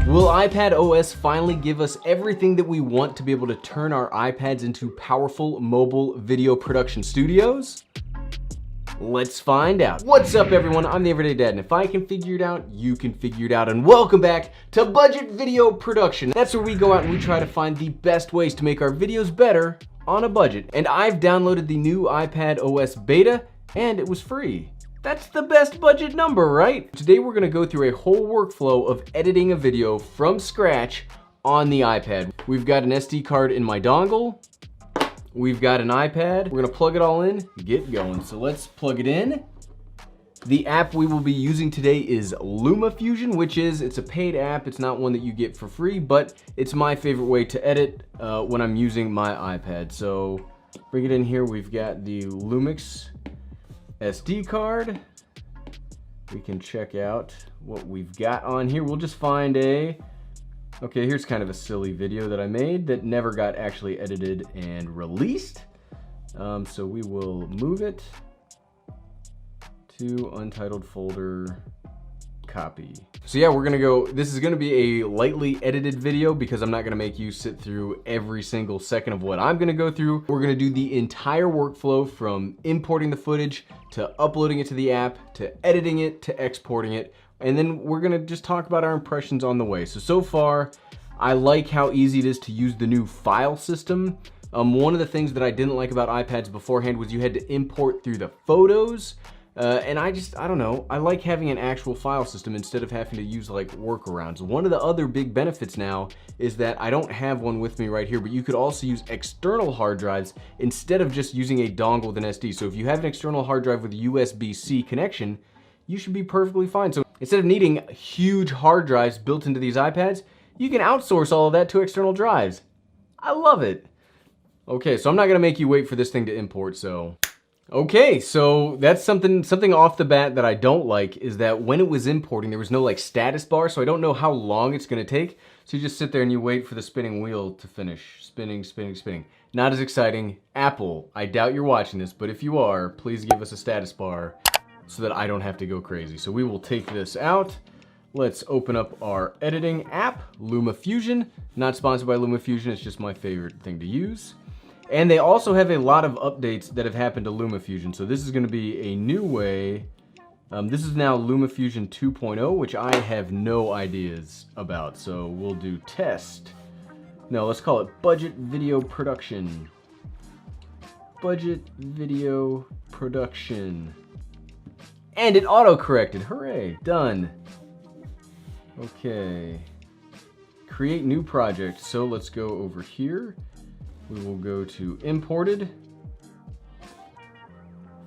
Will iPadOS finally give us everything that we want to be able to turn our iPads into powerful mobile video production studios? Let's find out. What's up everyone, I'm the Everyday Dad, and if I can figure it out, you can figure it out. And welcome back to Budget Video Production. That's where we go out and we try to find the best ways to make our videos better on a budget. And I've downloaded the new iPadOS beta, and it was free. That's the best budget number, right? Today we're gonna go through a whole workflow of editing a video from scratch on the iPad. We've got an SD card in my dongle. We've got an iPad. We're gonna plug it all in, get going. So let's plug it in. The app we will be using today is LumaFusion, which it's a paid app. It's not one that you get for free, but it's my favorite way to edit when I'm using my iPad. So bring it in here. We've got the Lumix SD card. We can check out what we've got on here. We'll just find okay, here's kind of a silly video that I made that never got actually edited and released. So we will move it to untitled folder, copy. So yeah, we're gonna go, this is gonna be a lightly edited video because I'm not gonna make you sit through every single second of what I'm gonna go through. We're gonna do the entire workflow from importing the footage to uploading it to the app, to editing it, to exporting it. And then we're gonna just talk about our impressions on the way. So far, I like how easy it is to use the new file system. One of the things that I didn't like about iPads beforehand was you had to import through the photos. And I don't know, I like having an actual file system instead of having to use like workarounds. One of the other big benefits now is that I don't have one with me right here, but you could also use external hard drives instead of just using a dongle with an SD. So if you have an external hard drive with a USB-C connection, you should be perfectly fine. So instead of needing huge hard drives built into these iPads, you can outsource all of that to external drives. I love it. Okay, so I'm not gonna make you wait for this thing to import, so. Okay, so that's something off the bat that I don't like is that when it was importing, there was no like status bar, so I don't know how long it's gonna take. So you just sit there and you wait for the spinning wheel to finish. Spinning, spinning, spinning. Not as exciting. Apple, I doubt you're watching this, but if you are, please give us a status bar so that I don't have to go crazy. So we will take this out. Let's open up our editing app, LumaFusion. Not sponsored by LumaFusion, it's just my favorite thing to use. And they also have a lot of updates that have happened to LumaFusion. So this is gonna be a new way. This is now LumaFusion 2.0, which I have no ideas about. So we'll do test. No, let's call it budget video production. Budget video production. And it auto-corrected, hooray, done. Okay, create new project. So let's go over here. We will go to imported,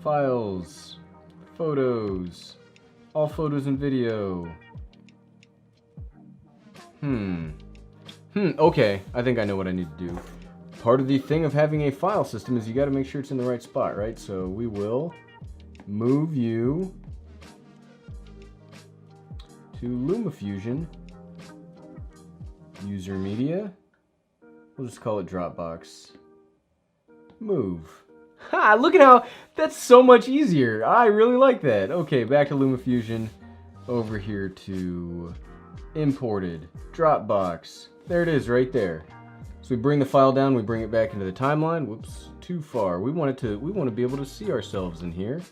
files, photos, all photos and video. Okay, I think I know what I need to do. Part of the thing of having a file system is you gotta make sure it's in the right spot, right? So we will move you to LumaFusion, user media. We'll just call it Dropbox. Move. Ha! Look at how that's so much easier. I really like that. Okay, back to LumaFusion. Over here to imported Dropbox. There it is, right there. So we bring the file down. We bring it back into the timeline. Whoops, too far. We want to be able to see ourselves in here.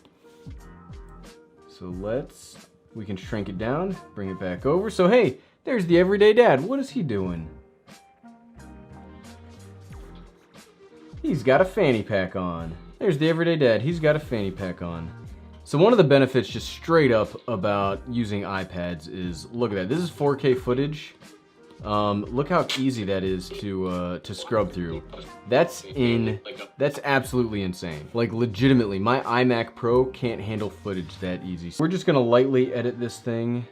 So we can shrink it down. Bring it back over. So hey, there's the Everyday Dad. What is he doing? He's got a fanny pack on. There's the Everyday Dad. He's got a fanny pack on. So one of the benefits just straight up about using iPads is, look at that. This is 4K footage. Look how easy that is to scrub through. That's absolutely insane. Like legitimately, my iMac Pro can't handle footage that easy. So we're just gonna lightly edit this thing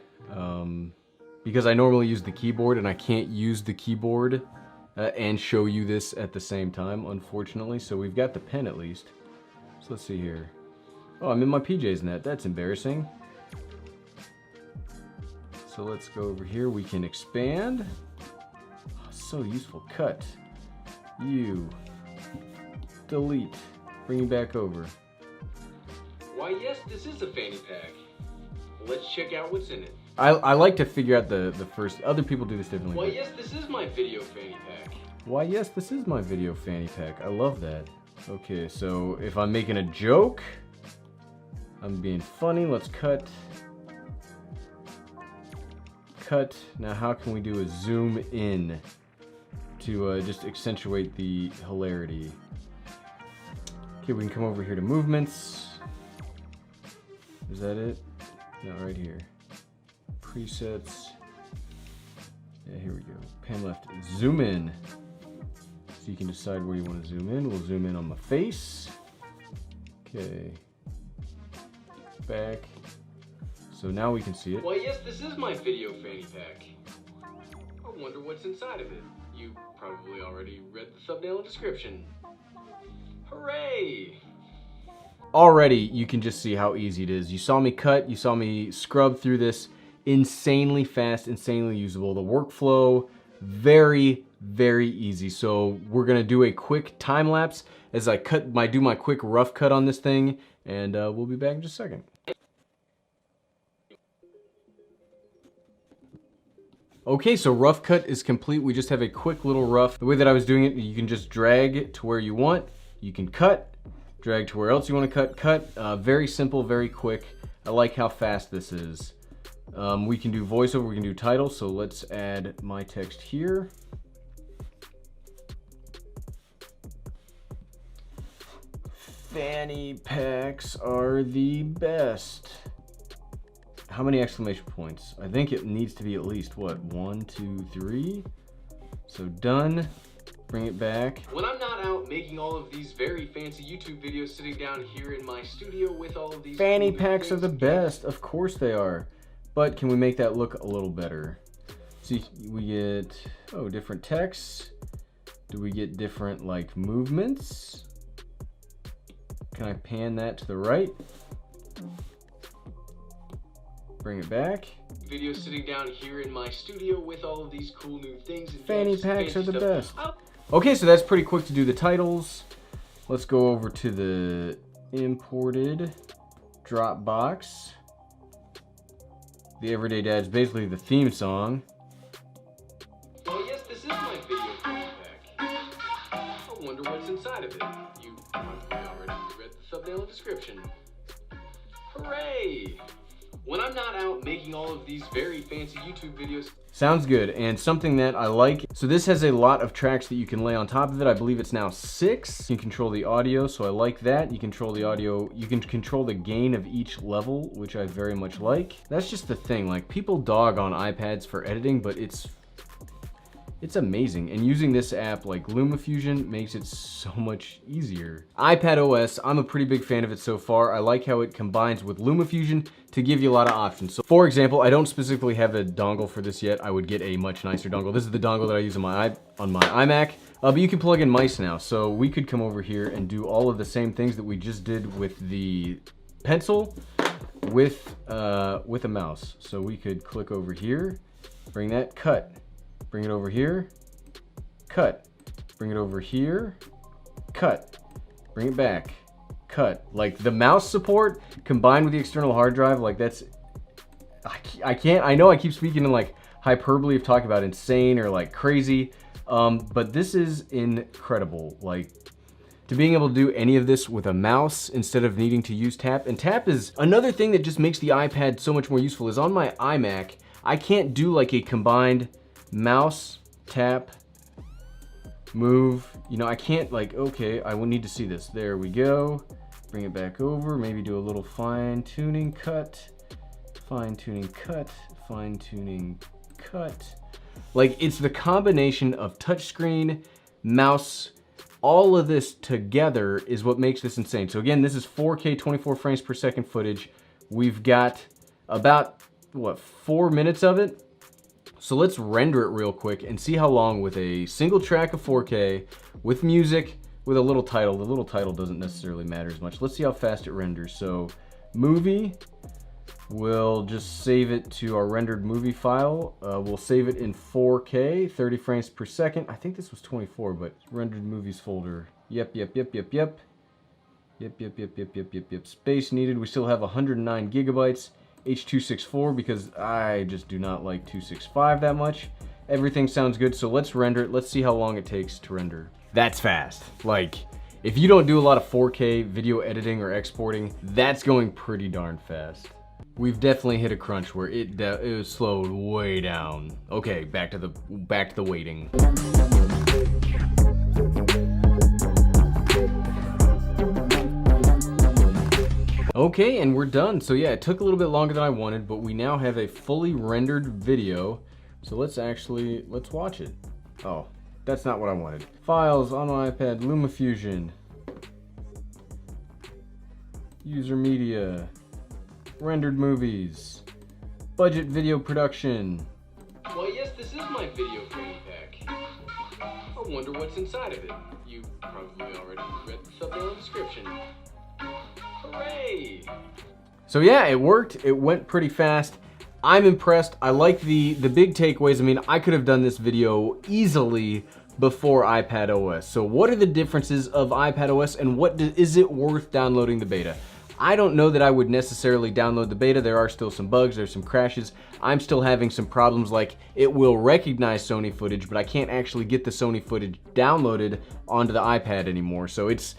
because I normally use the keyboard and I can't use the keyboard and show you this at the same time, unfortunately. So we've got the pen at least. So let's see here. Oh, I'm in my PJs in that. That's embarrassing. So let's go over here. We can expand. Oh, so useful. Cut. Delete. Bring you back over. Why, yes, this is a fanny pack. Let's check out what's in it. I like to figure out the first. Other people do this differently. Why, yes, this is my video fanny pack. Why, yes, this is my video fanny pack. I love that. Okay, so if I'm making a joke, I'm being funny. Let's cut. Cut. Now, how can we do a zoom in to just accentuate the hilarity? Okay, we can come over here to movements. Is that it? No, right here. Presets. Yeah, here we go. Pan left. Zoom in. So you can decide where you want to zoom in. We'll zoom in on my face. Okay. Back. So now we can see it. Why, yes, this is my video fanny pack. I wonder what's inside of it. You probably already read the thumbnail and description. Hooray! Already, you can just see how easy it is. You saw me cut, you saw me scrub through this. Insanely fast, insanely usable. The workflow, very, very easy. So we're gonna do a quick time lapse as I do my quick rough cut on this thing, and we'll be back in just a second. Okay, so rough cut is complete. We just have a quick little rough. The way that I was doing it, you can just drag to where you want. You can cut, drag to where else you want to cut. Very simple, very quick. I like how fast this is. We can do voiceover, we can do title, so let's add my text here. Fanny packs are the best. How many exclamation points? I think it needs to be at least, what, 1, 2, 3? So done. Bring it back. When I'm not out making all of these very fancy YouTube videos, sitting down here in my studio with all of these fanny packs are the best. Of course they are. But can we make that look a little better? See, we get, oh, different texts. Do we get different, like, movements? Can I pan that to the right? Bring it back. Video sitting down here in my studio with all of these cool new things. And fanny packs are the best. Oh. Okay, so that's pretty quick to do the titles. Let's go over to the imported Dropbox. The Everyday Dad's basically the theme song. Well, yes, this is my video fanny pack. I wonder what's inside of it. You probably already read the thumbnail and description. Hooray! When I'm not out making all of these very fancy YouTube videos. Sounds good, and something that I like. So this has a lot of tracks that you can lay on top of it. I believe it's now 6. You can control the audio, so I like that. You control the audio, you can control the gain of each level, which I very much like. That's just the thing, like, people dog on iPads for editing, but it's amazing, and using this app like LumaFusion makes it so much easier. iPadOS, I'm a pretty big fan of it so far. I like how it combines with LumaFusion to give you a lot of options. So for example, I don't specifically have a dongle for this yet. I would get a much nicer dongle. This is the dongle that I use on my iMac, but you can plug in mice now. So we could come over here and do all of the same things that we just did with the pencil with a mouse. So we could click over here, bring that, cut. Bring it over here, cut. Bring it over here, cut. Bring it back, cut. Like the mouse support combined with the external hard drive, like that's, I know I keep speaking in like hyperbole of talking about insane or like crazy, but this is incredible. Like, to being able to do any of this with a mouse instead of needing to use tap. And tap is another thing that just makes the iPad so much more useful. Is on my iMac, I can't do like a combined mouse, tap, move. You know, I can't like, okay, I will need to see this. There we go. Bring it back over, maybe do a little fine tuning cut, fine tuning cut, fine tuning cut. Like, it's the combination of touchscreen, mouse, all of this together is what makes this insane. So again, this is 4K 24 frames per second footage. We've got about, what, 4 minutes of it? So let's render it real quick and see how long with a single track of 4K, with music, with a little title. The little title doesn't necessarily matter as much. Let's see how fast it renders. So movie, we'll just save it to our rendered movie file. We'll save it in 4K, 30 frames per second. I think this was 24, but rendered movies folder. Yep. Space needed. We still have 109 gigabytes. H.264 because I just do not like 265 that much. Everything sounds good, so let's render it. Let's see how long it takes to render. That's fast. Like, if you don't do a lot of 4K video editing or exporting, that's going pretty darn fast. We've definitely hit a crunch where it was slowed way down. Okay, back to the waiting. Okay, and we're done. So yeah, it took a little bit longer than I wanted, but we now have a fully rendered video. So let's watch it. Oh, that's not what I wanted. Files on my iPad, LumaFusion. User media. Rendered movies. Budget video production. Well, yes, this is my video frame pack. I wonder what's inside of it. You probably already read the thumbnail description. Hooray! So yeah, it worked. It went pretty fast. I'm impressed. I like the big takeaways. I mean, I could have done this video easily before iPadOS. So what are the differences of iPadOS and is it worth downloading the beta? I don't know that I would necessarily download the beta. There are still some bugs, there's some crashes. I'm still having some problems like it will recognize Sony footage, but I can't actually get the Sony footage downloaded onto the iPad anymore. So it's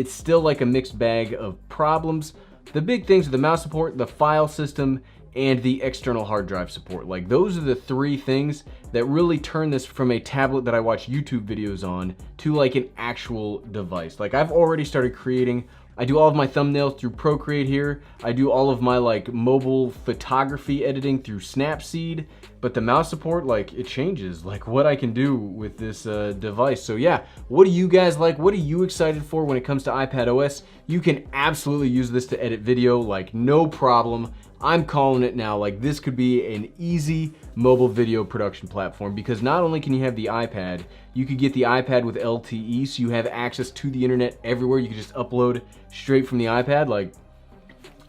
still like a mixed bag of problems. The big things are the mouse support, the file system, and the external hard drive support. Like, those are the three things that really turn this from a tablet that I watch YouTube videos on to like an actual device. Like, I've already started creating. I do all of my thumbnails through Procreate here. I do all of my like mobile photography editing through Snapseed. But the mouse support, like, it changes like what I can do with this device. So yeah, what do you guys like? What are you excited for when it comes to iPadOS? You can absolutely use this to edit video, like, no problem. I'm calling it now. Like, this could be an easy mobile video production platform because not only can you have the iPad, you could get the iPad with LTE, so you have access to the internet everywhere. You can just upload straight from the iPad. Like,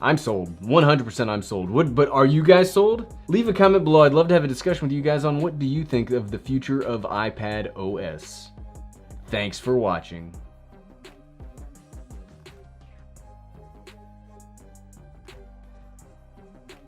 I'm sold. 100% I'm sold. But are you guys sold? Leave a comment below. I'd love to have a discussion with you guys on what do you think of the future of iPadOS. Thanks for watching.